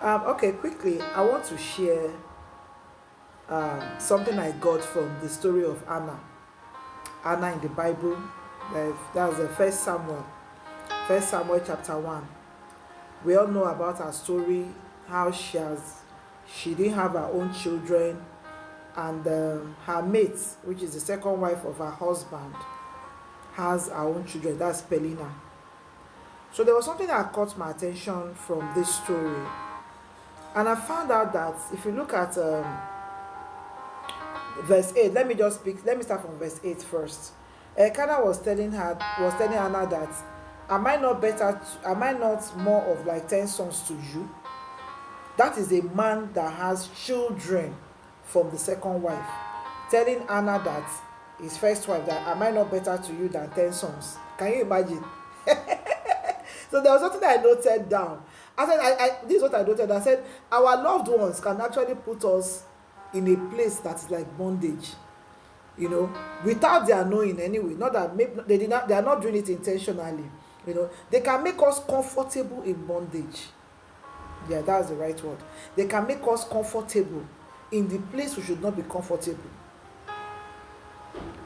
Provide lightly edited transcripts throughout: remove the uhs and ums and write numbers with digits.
Okay, quickly, I want to share something I got from the story of Anna. Anna in the Bible. That's the First Samuel. First Samuel chapter 1. We all know about her story, how she didn't have her own children, and her mate, which is the second wife of her husband, has her own children. That's Pelina. So there was something that caught my attention from this story, and I found out that if you look at verse 8, let me start from verse 8 first. Elkanah was telling Hannah that, am I not more of like 10 sons to you? That is a man that has children from the second wife, telling Hannah that his first wife, that am I not better to you than 10 sons? Can you imagine? So there was something that I noted down. I said, this is what I noted. I said, our loved ones can actually put us in a place that is like bondage, without their knowing anyway. Not that maybe they are not doing it intentionally. They can make us comfortable in bondage. Yeah, that's the right word. They can make us comfortable in the place we should not be comfortable.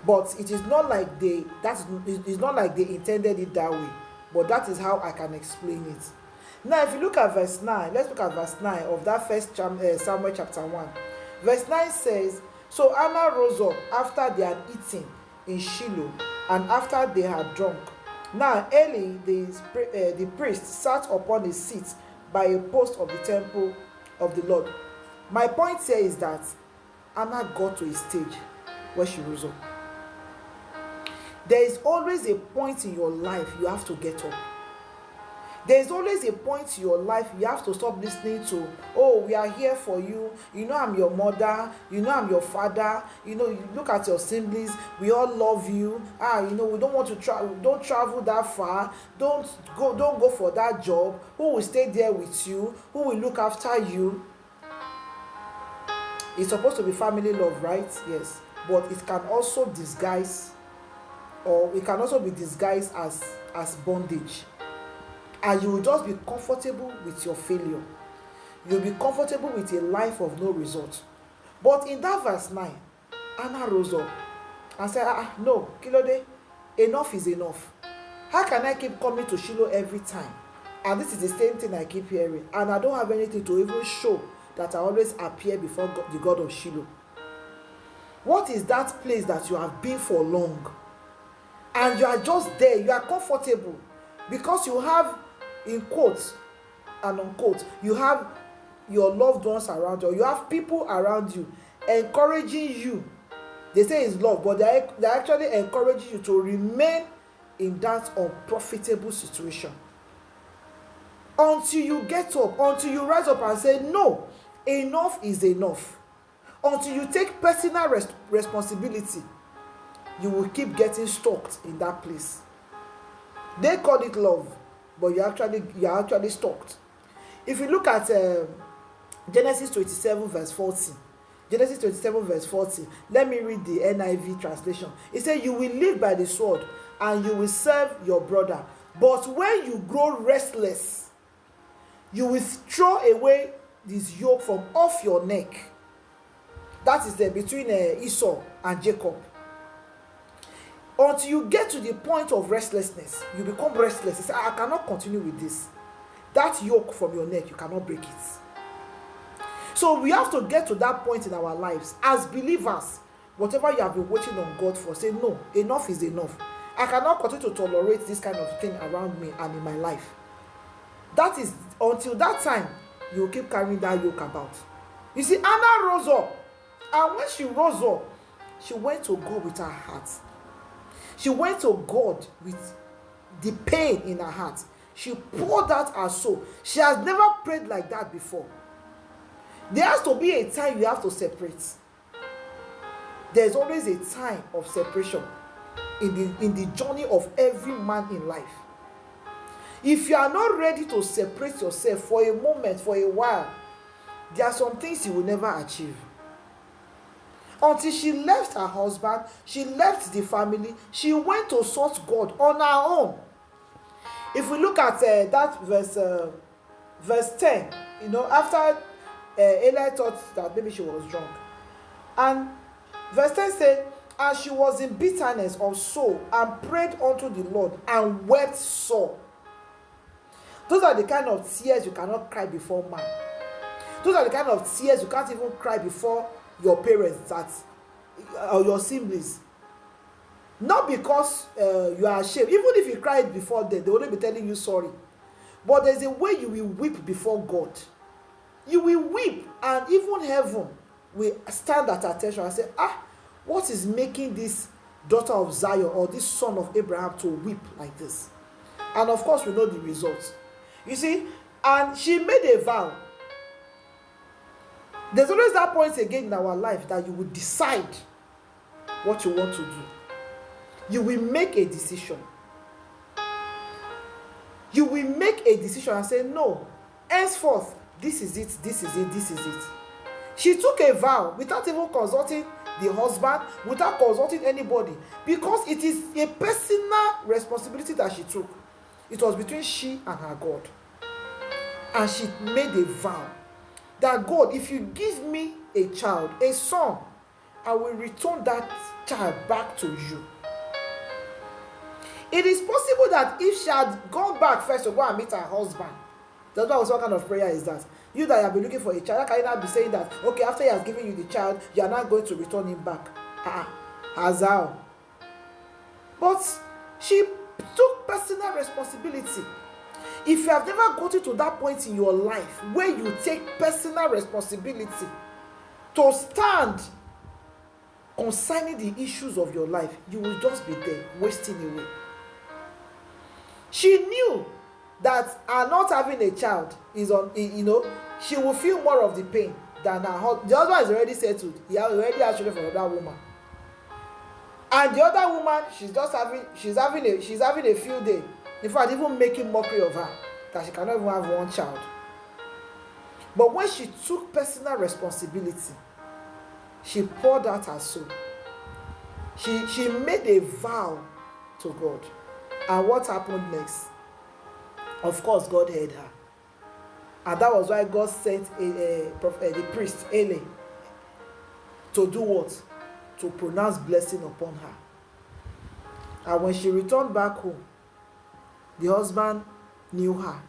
But it is not like it's not like they intended it that way. But that is how I can explain it. Now, if you look at verse 9, let's look at verse 9 of that first Samuel chapter 1. Verse 9 says, so Anna rose up after they had eaten in Shiloh, and after they had drunk. Now Eli the priest sat upon a seat by a post of the temple of the Lord. My point here is that Anna got to a stage where she rose up. There is always a point in your life you have to get up. There is always a point in your life you have to stop listening to, oh, we are here for you, I'm your mother, I'm your father, you look at your siblings, we all love you, we don't want to don't travel that far, don't go for that job, who will stay there with you, who will look after you. It's supposed to be family love, right? Yes, but it can also disguise, or it can also be disguised as bondage. And you will just be comfortable with your failure. You'll be comfortable with a life of no result. But in that verse 9, Anna rose up and said, no, Kilode, enough is enough. How can I keep coming to Shiloh every time? And this is the same thing I keep hearing. And I don't have anything to even show that I always appear before God, the God of Shiloh. What is that place that you have been for long? And you are just there, you are comfortable. Because you have, in quotes and unquote, you have your loved ones around you, or you have people around you encouraging you. They say it's love, but they're actually encouraging you to remain in that unprofitable situation. Until you get up, until you rise up and say, no, enough is enough. Until you take personal responsibility, you will keep getting stuck in that place. They call it love, but you're actually stuck. If you look at Genesis 27 verse 40, Genesis 27 verse 40, let me read the NIV translation. It says, you will live by the sword, and you will serve your brother. But when you grow restless, you will throw away this yoke from off your neck. That is between Esau and Jacob. Until you get to the point of restlessness, you become restless. You say, I cannot continue with this. That yoke from your neck, you cannot break it. So we have to get to that point in our lives as believers. Whatever you have been waiting on God for, say, no, enough is enough. I cannot continue to tolerate this kind of thing around me and in my life. That is, until that time, you will keep carrying that yoke about. You see, Anna rose up. And when she rose up, she went to God with her heart. She went to God with the pain in her heart. She poured out her soul. She has never prayed like that before. There has to be a time you have to separate. There's always a time of separation in the journey of every man in life. If you are not ready to separate yourself for a moment, for a while, there are some things you will never achieve. Until she left her husband, she left the family, she went to sought God on her own. If we look at that verse 10, after Eli thought that maybe she was drunk. And verse 10 said, and she was in bitterness of soul and prayed unto the Lord and wept sore. Those are the kind of tears you cannot cry before man. Those are the kind of tears you can't even cry before your parents or your siblings. Not because you are ashamed. Even if you cried before them, they will not be telling you sorry. But there's a way you will weep before God. You will weep, and even heaven will stand at attention and say, what is making this daughter of Zion or this son of Abraham to weep like this? And of course, we know the results. You see, and she made a vow. There's always that point again in our life that you will decide what you want to do. You will make a decision. You will make a decision and say, no, henceforth, this is it, this is it, this is it. She took a vow without even consulting the husband, without consulting anybody, because it is a personal responsibility that she took. It was between she and her God. And she made a vow that, God, if you give me a child, a son, I will return that child back to you. It is possible that if she had gone back first to go and meet her husband, that's what kind of prayer is that? You that have been looking for a child, how can you not be saying that, okay, after he has given you the child, you are not going to return him back? How? But she took personal responsibility. If you have never gotten to that point in your life where you take personal responsibility to stand concerning the issues of your life, you will just be there wasting away. She knew that her not having a child is she will feel more of the pain than her husband. The husband is already settled. He already has children from another woman. And the other woman, she's having a field day. In fact, even making mockery of her, that she cannot even have one child. But when she took personal responsibility, she poured out her soul. She made a vow to God. And what happened next? Of course, God heard her. And that was why God sent the priest, Eli, to do what? To pronounce blessing upon her. And when she returned back home, the husband knew her,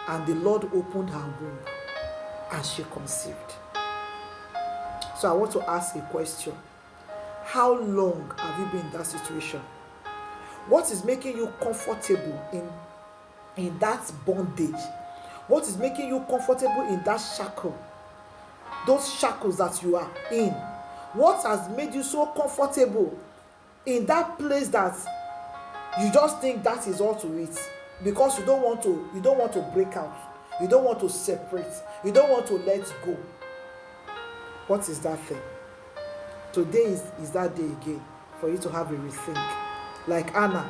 and the Lord opened her womb, and she conceived. So I want to ask a question. How long have you been in that situation? What is making you comfortable in that bondage? What is making you comfortable in that shackle? Those shackles that you are in. What has made you so comfortable in that place that you just think that is all to it? Because you don't want to break out. You don't want to separate. You don't want to let go. What is that thing? Today is that day again for you to have a rethink. Like Anna,